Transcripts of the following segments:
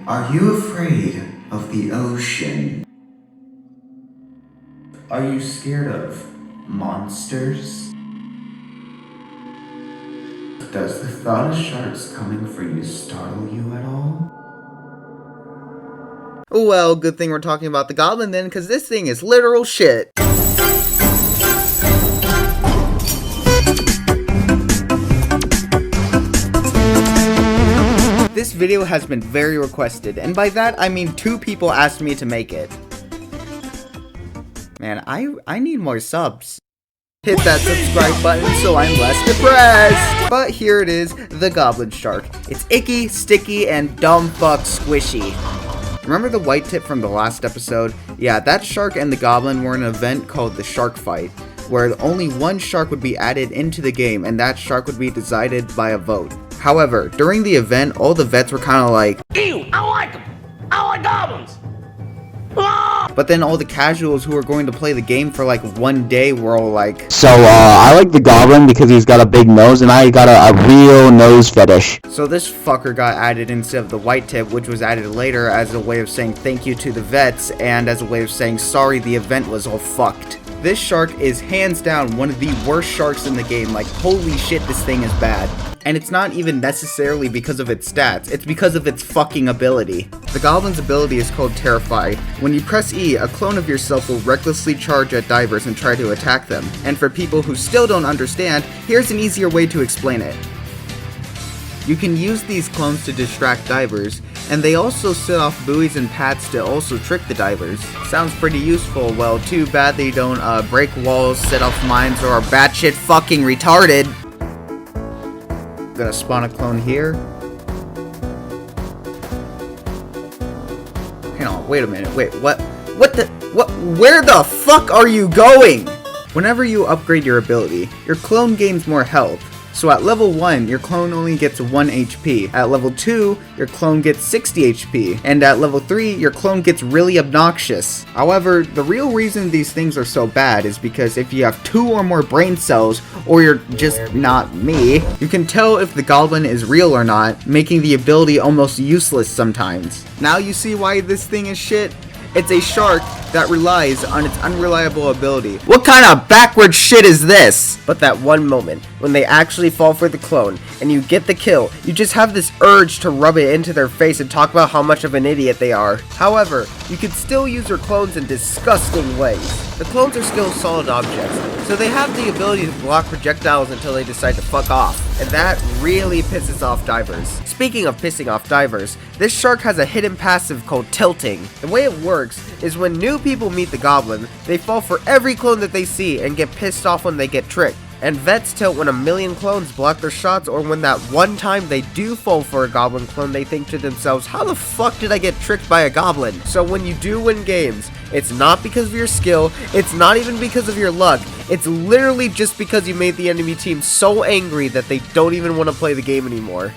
Are you afraid of the ocean? Are you scared of monsters? Does the thought of sharks coming for you startle you at all? Well, good thing we're talking about the Goblin then, because this thing is literal shit. This video has been very requested, and by that I mean 2 people asked me to make it. Man, I need more subs. Hit that subscribe button so I'm less depressed. But here it is, the Goblin Shark. It's icky, sticky, and dumb fuck squishy. Remember the white tip from the last episode? Yeah, that shark and the Goblin were in an event called the Shark Fight, where only one shark would be added into the game, and that shark would be decided by a vote. However, during the event, all the vets were kind of like, ew, I like them. I like goblins. Ah! But then all the casuals who were going to play the game for like one day were all like, So, I like the Goblin because he's got a big nose, and I got a real nose fetish. So this fucker got added instead of the white tip, which was added later as a way of saying thank you to the vets, and as a way of saying sorry the event was all fucked. This shark is hands down one of the worst sharks in the game. Like, holy shit, this thing is bad. And it's not even necessarily because of its stats, it's because of its fucking ability. The Goblin's ability is called Terrify. When you press E, a clone of yourself will recklessly charge at divers and try to attack them. And for people who still don't understand, here's an easier way to explain it. You can use these clones to distract divers, and they also set off buoys and pads to also trick the divers. Sounds pretty useful. Well, too bad they don't break walls, set off mines, or are batshit fucking retarded. Gonna spawn a clone here. Hang on, wait a minute. Wait, what? Where the fuck are you going? Whenever you upgrade your ability, your clone gains more health. So at level 1, your clone only gets 1 HP. At level 2, your clone gets 60 HP. And at level 3, your clone gets really obnoxious. However, the real reason these things are so bad is because if you have 2 or more brain cells, or you're just not me, you can tell if the Goblin is real or not, making the ability almost useless sometimes. Now you see why this thing is shit? It's a shark that relies on its unreliable ability. What kind of backward shit is this? But that one moment, when they actually fall for the clone, and you get the kill, you just have this urge to rub it into their face and talk about how much of an idiot they are. However, you can still use your clones in disgusting ways. The clones are still solid objects, so they have the ability to block projectiles until they decide to fuck off. And that really pisses off divers. Speaking of pissing off divers, this shark has a hidden passive called tilting. The way it works is when new people meet the Goblin, they fall for every clone that they see and get pissed off when they get tricked. And vets tilt when 1,000,000 clones block their shots, or when that one time they do fall for a Goblin clone, they think to themselves, how the fuck did I get tricked by a Goblin? So when you do win games, it's not because of your skill, it's not even because of your luck, it's literally just because you made the enemy team so angry that they don't even want to play the game anymore.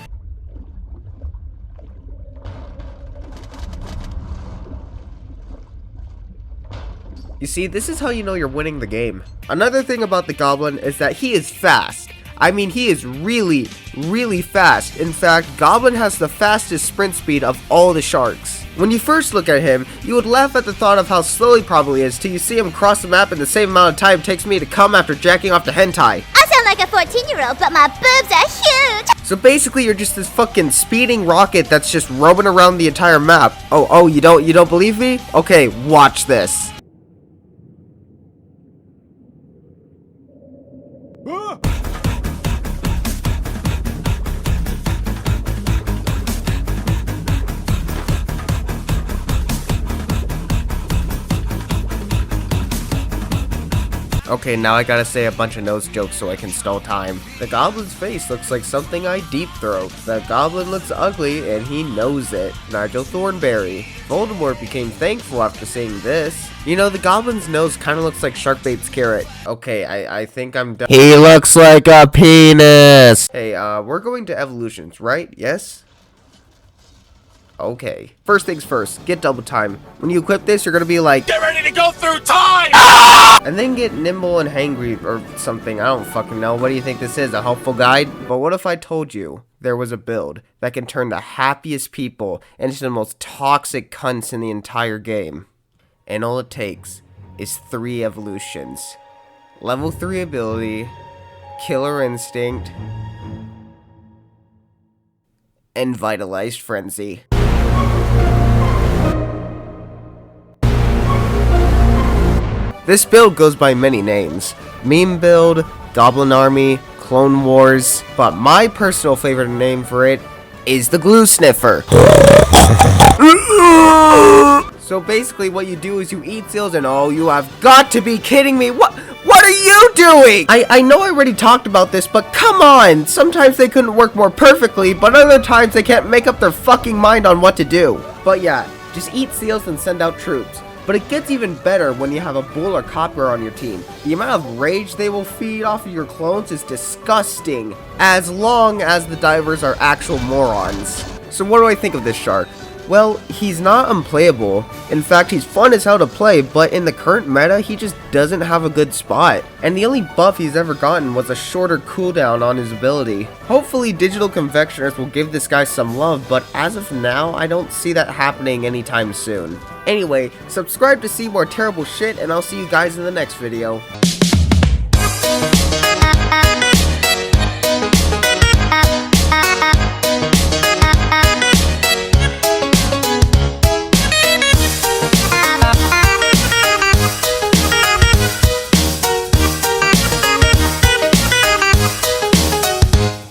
You see, this is how you know you're winning the game. Another thing about the Goblin is that he is fast. I mean, he is really, really fast. In fact, Goblin has the fastest sprint speed of all the sharks. When you first look at him, you would laugh at the thought of how slow he probably is till you see him cross the map in the same amount of time it takes me to come after jacking off to hentai. I sound like a 14-year-old, but my boobs are huge! So basically, you're just this fucking speeding rocket that's just roaming around the entire map. Oh, you don't believe me? Okay, watch this. Okay, now I gotta say a bunch of nose jokes so I can stall time. The Goblin's face looks like something I deep throat. The Goblin looks ugly and he knows it. Nigel Thornberry. Voldemort became thankful after seeing this. You know, the Goblin's nose kinda looks like Sharkbait's carrot. Okay, I think I'm done. He looks like a penis! Hey, we're going to evolutions, right? Yes? Okay. First things first, get double time. When you equip this, you're gonna be like, Get ready to go through time! and then get nimble and hangry or something. I don't fucking know. What do you think this is? A helpful guide? But what if I told you there was a build that can turn the happiest people into the most toxic cunts in the entire game? And all it takes is 3 evolutions. Level 3 ability, Killer Instinct, and Vitalized Frenzy. This build goes by many names: Meme Build, Goblin Army, Clone Wars, but my personal favorite name for it is the Glue Sniffer. So basically what you do is you eat seals and oh, you have got to be kidding me. What are you doing? I know I already talked about this, but come on. Sometimes they couldn't work more perfectly, but other times they can't make up their fucking mind on what to do. But yeah, just eat seals and send out troops. But it gets even better when you have a bull or copper on your team. The amount of rage they will feed off of your clones is disgusting, as long as the divers are actual morons. So what do I think of this shark? Well, he's not unplayable. In fact, he's fun as hell to play, but in the current meta, he just doesn't have a good spot. And the only buff he's ever gotten was a shorter cooldown on his ability. Hopefully, digital confectioners will give this guy some love, but as of now, I don't see that happening anytime soon. Anyway, subscribe to see more terrible shit, and I'll see you guys in the next video.